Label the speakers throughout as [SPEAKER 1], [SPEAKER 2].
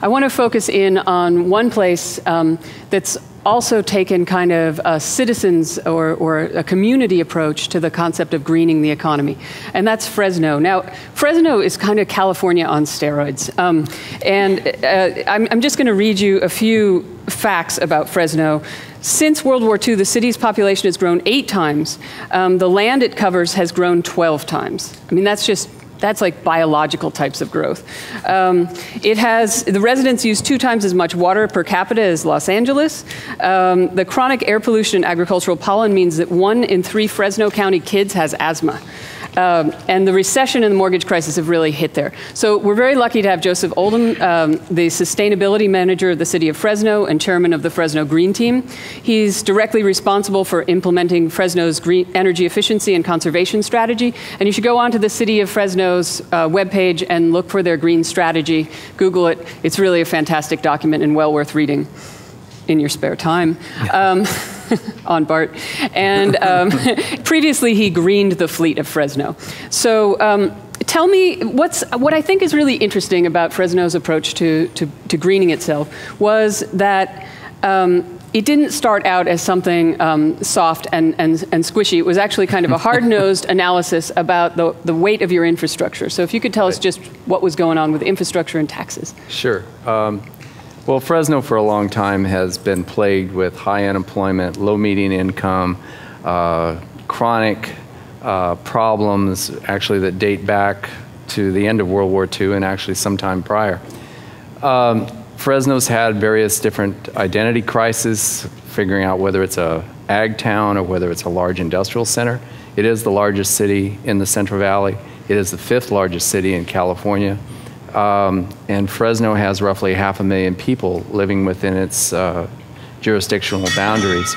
[SPEAKER 1] I want to focus in on one place that's also taken kind of a citizens or a community approach to the concept of greening the economy, and that's Fresno. Now, Fresno is kind of California on steroids, I'm just going to read you a few facts about Fresno. Since World War II, the city's population has grown 8 times. The land it covers has grown 12 times. I mean, that's like biological types of growth. The residents use 2 times as much water per capita as Los Angeles. The chronic air pollution and agricultural pollen means that 1 in 3 Fresno County kids has asthma. And the recession and the mortgage crisis have really hit there. So we're very lucky to have Joseph Oldham, the sustainability manager of the city of Fresno and chairman of the Fresno Green Team. He's directly responsible for implementing Fresno's green energy efficiency and conservation strategy. And you should go onto the city of Fresno's webpage and look for their green strategy. Google it. It's really a fantastic document and well worth reading in your spare time. On BART. And previously he greened the fleet of Fresno. So tell me, what I think is really interesting about Fresno's approach to greening itself was that it didn't start out as something soft and squishy. It was actually kind of a hard-nosed analysis about the weight of your infrastructure. So if you could tell us just what was going on with infrastructure and taxes.
[SPEAKER 2] Sure. Well, Fresno for a long time has been plagued with high unemployment, low median income, chronic problems actually that date back to the end of World War II and actually sometime prior. Fresno's had various different identity crises, figuring out whether it's a ag town or whether it's a large industrial center. It is the largest city in the Central Valley. It is the 5th largest city in California. And Fresno has roughly 500,000 people living within its jurisdictional boundaries.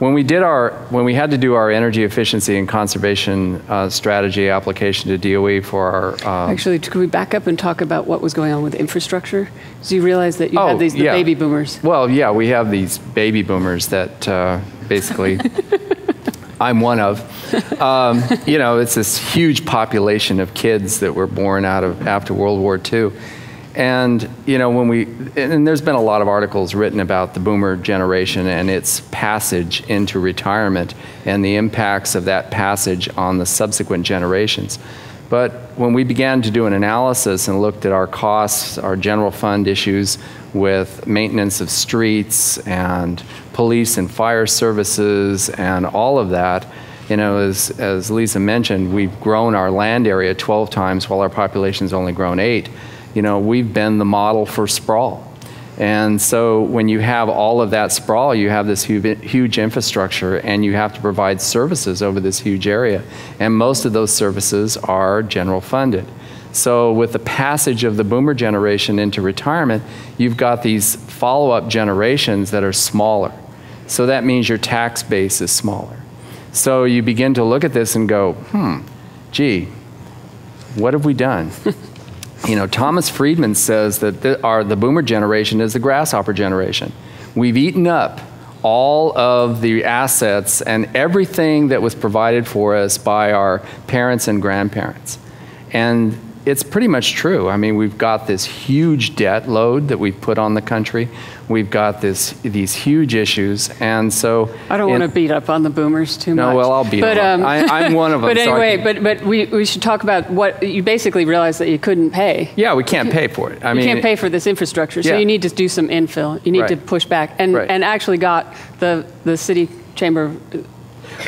[SPEAKER 2] When we had to do our energy efficiency and conservation strategy application to DOE for our...
[SPEAKER 1] Actually, could we back up and talk about what was going on with infrastructure? So you realize that you had the baby boomers.
[SPEAKER 2] Well, yeah, we have these baby boomers that basically... I'm one of. You know, it's this huge population of kids that were born after World War II. And, you know, and there's been a lot of articles written about the boomer generation and its passage into retirement and the impacts of that passage on the subsequent generations. But when we began to do an analysis and looked at our costs, our general fund issues with maintenance of streets and police and fire services and all of that, you know, as Lisa mentioned, we've grown our land area 12 times while our population's only grown 8. You know, we've been the model for sprawl. And so when you have all of that sprawl, you have this huge infrastructure and you have to provide services over this huge area. And most of those services are general funded. So with the passage of the boomer generation into retirement, you've got these follow-up generations that are smaller. So that means your tax base is smaller. So you begin to look at this and go, gee, what have we done? You know, Thomas Friedman says that the boomer generation is the grasshopper generation. We've eaten up all of the assets and everything that was provided for us by our parents and grandparents. And it's pretty much true. I mean, we've got this huge debt load that we've put on the country. We've got these huge issues, and so...
[SPEAKER 1] I don't want to beat up on the boomers too much.
[SPEAKER 2] No, well, I'll beat them up. I'm one of them.
[SPEAKER 1] But anyway, but we should talk about what... You basically realized that you couldn't pay.
[SPEAKER 2] Yeah, we can't pay for it.
[SPEAKER 1] You can't pay for this infrastructure, so you need to do some infill. You need to push back, and actually got the city chamber...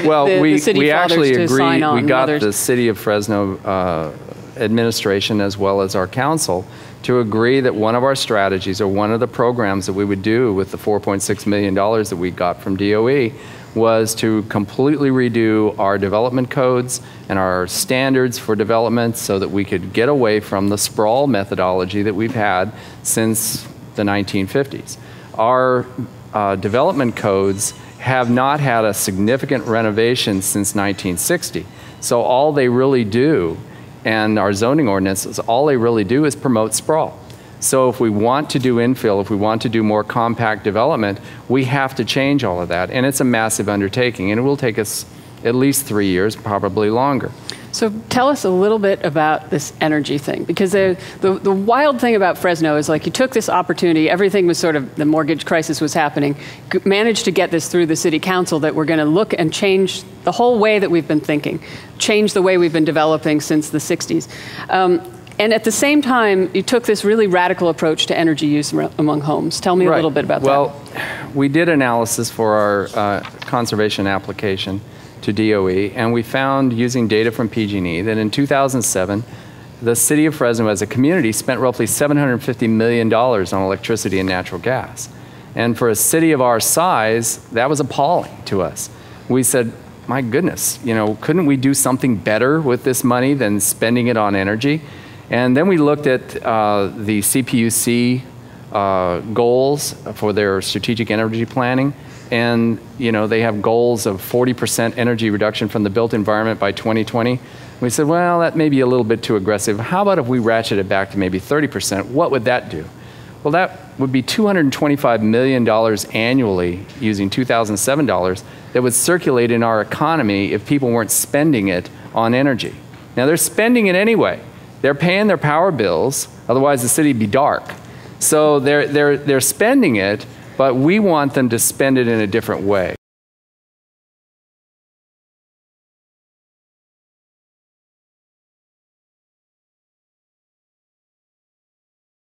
[SPEAKER 2] Well, we actually agreed. We got
[SPEAKER 1] others.
[SPEAKER 2] The city of Fresno administration as well as our council to agree that one of our strategies or one of the programs that we would do with the $4.6 million that we got from DOE was to completely redo our development codes and our standards for development so that we could get away from the sprawl methodology that we've had since the 1950s. Our development codes have not had a significant renovation since 1960. So all they really do, and our zoning ordinances, all they really do is promote sprawl. So if we want to do infill, if we want to do more compact development, we have to change all of that. And it's a massive undertaking, and it will take us at least 3 years, probably longer.
[SPEAKER 1] So tell us a little bit about this energy thing, because the wild thing about Fresno is, like, you took this opportunity, everything was sort of, the mortgage crisis was happening, managed to get this through the city council that we're going to look and change the whole way that we've been thinking, change the way we've been developing since the 60s. And at the same time, you took this really radical approach to energy use among homes. Tell me a little bit about that.
[SPEAKER 2] Well, we did analysis for our conservation application to DOE, and we found, using data from PG&E, that in 2007, the city of Fresno as a community spent roughly $750 million on electricity and natural gas. And for a city of our size, that was appalling to us. We said, my goodness, you know, couldn't we do something better with this money than spending it on energy? And then we looked at the CPUC goals for their strategic energy planning. And, you know, they have goals of 40% energy reduction from the built environment by 2020. We said, well, that may be a little bit too aggressive. How about if we ratchet it back to maybe 30%? What would that do? Well, that would be $225 million annually, using $2007 dollars, that would circulate in our economy if people weren't spending it on energy. Now, they're spending it anyway. They're paying their power bills, otherwise the city would be dark. So they're spending it, but we want them to spend it in a different way.